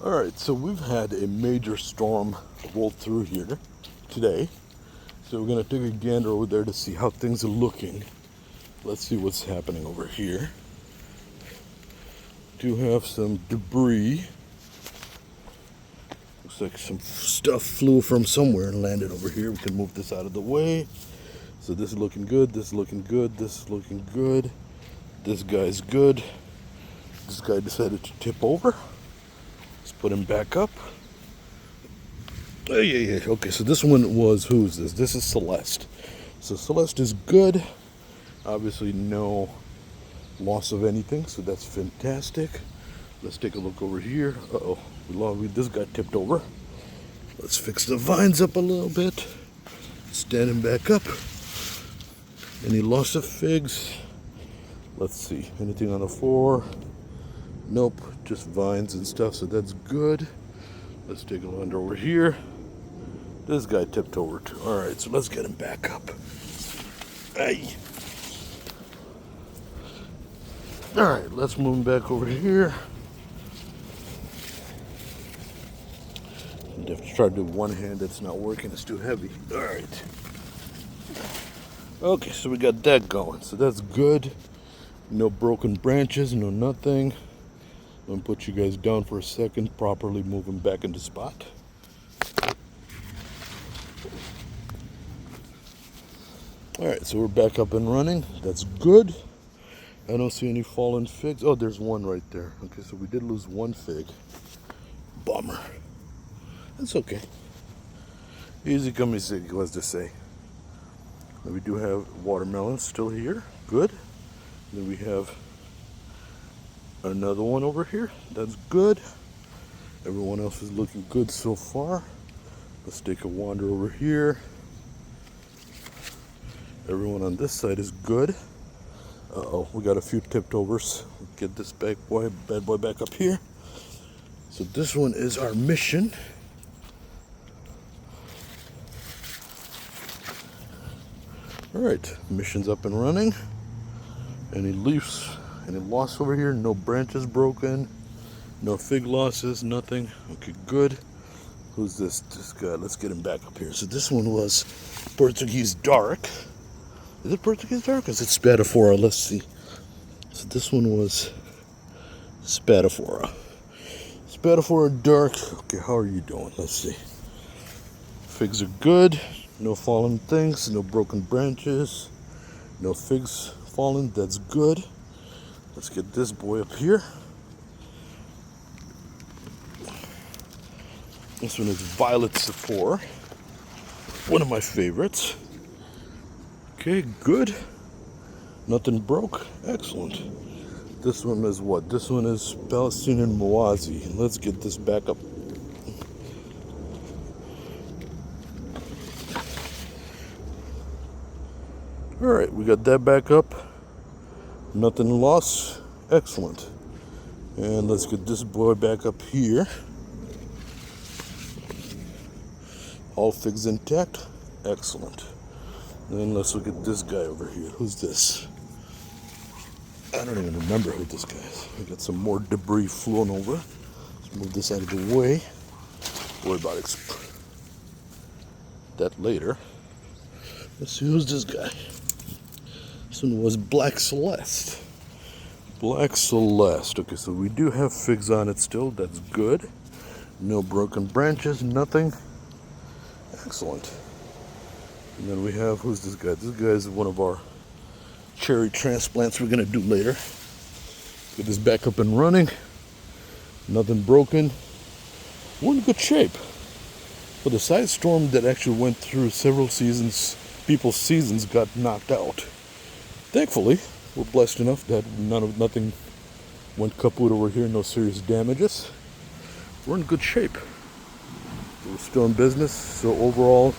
Alright, so we've had a major storm roll through here today. So we're going to take a gander over there to see how things are looking. Let's see what's happening over here. Do have some debris. Looks like some stuff flew from somewhere and landed over here. We can move this out of the way. So this is looking good, this is looking good, this is looking good. This guy's good. This guy decided to tip over. Let's put him back up. Yeah. Okay, so this one was, who's this? This is Celeste. So Celeste is good. Obviously no loss of anything, so that's fantastic. Let's take a look over here. Uh-oh, this got tipped over. Let's fix the vines up a little bit. Stand him back up. Any loss of figs? Let's see, anything on the floor? Nope, just vines and stuff, so that's good. Let's take a look over here. This guy tipped over too. Alright, so let's get him back up. Hey. Alright, let's move him back over here. I have to try to do one hand, that's not working, it's too heavy. Alright. Okay, so we got that going, so that's good. No broken branches, no nothing. I'm gonna put you guys down for a second, properly move them back into spot. Alright, so we're back up and running. That's good. I don't see any fallen figs. Oh, there's one right there. Okay, so we did lose one fig. Bummer. That's okay. Easy come, easy go, as they say. And we do have watermelons still here. Good. Then we have another one over here. That's good. Everyone else is looking good so far. Let's take a wander over here. Everyone on this side is good. Uh-oh, we got a few tipped overs. Get this bad boy back up here. So this one is our mission. Alright, mission's up and running. Any leaves, any loss over here? No branches broken. No fig losses, nothing. Okay, good. Who's this? This guy. Let's get him back up here. So this one was Portuguese dark. Is it Portuguese dark or is it Spatafora? Let's see. So this one was Spatafora. Spatafora dark. Okay, how are you doing? Let's see. Figs are good. No fallen things. No broken branches. No figs fallen. That's good. Let's get this boy up here. This one is Violet Sephora. One of my favorites. Okay, good. Nothing broke. Excellent. This one is what? This one is Palestinian Moazi. Let's get this back up. Alright, we got that back up. Nothing lost. Excellent. And let's get this boy back up here. All figs intact. Excellent. Then let's look at this guy over here. Who's this? I don't even remember who this guy is. We got some more debris flown over. Let's move this out of the way. Worry about that later. Let's see, who's this guy? This one was Black Celeste. Black Celeste. Okay, so we do have figs on it still. That's good. No broken branches, nothing. Excellent. And then we have, who's this guy? This guy is one of our cherry transplants we're going to do later. Get this back up and running. Nothing broken. We're in good shape. But the side storm that actually went through several seasons, people's seasons got knocked out. Thankfully, we're blessed enough that nothing went kaput over here, no serious damages. We're in good shape. We're still in business, so overall,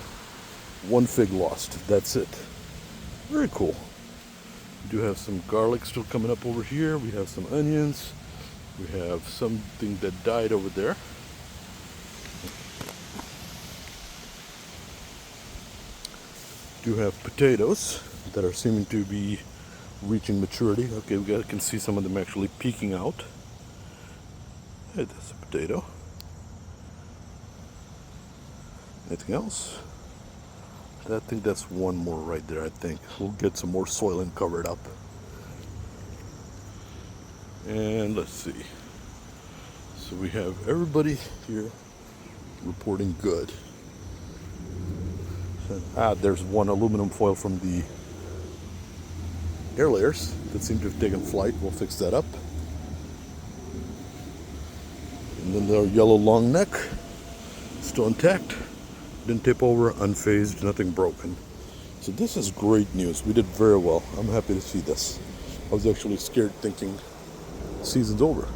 one fig lost. That's it. Very cool. We do have some garlic still coming up over here. We have some onions. We have something that died over there. Do have potatoes that are seeming to be reaching maturity. Okay, can see some of them actually peeking out. Hey, that's a potato. Anything else? I think that's one more right there, I think. We'll get some more soil and cover it up. And let's see. So we have everybody here reporting good. There's one aluminum foil from the air layers that seem to have taken flight. We'll fix that up. And then the yellow long neck, still intact. Didn't tip over, unfazed, nothing broken. So this is great news. We did very well. I'm happy to see this. I was actually scared thinking season's over,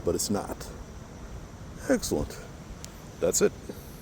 but it's not. Excellent. That's it.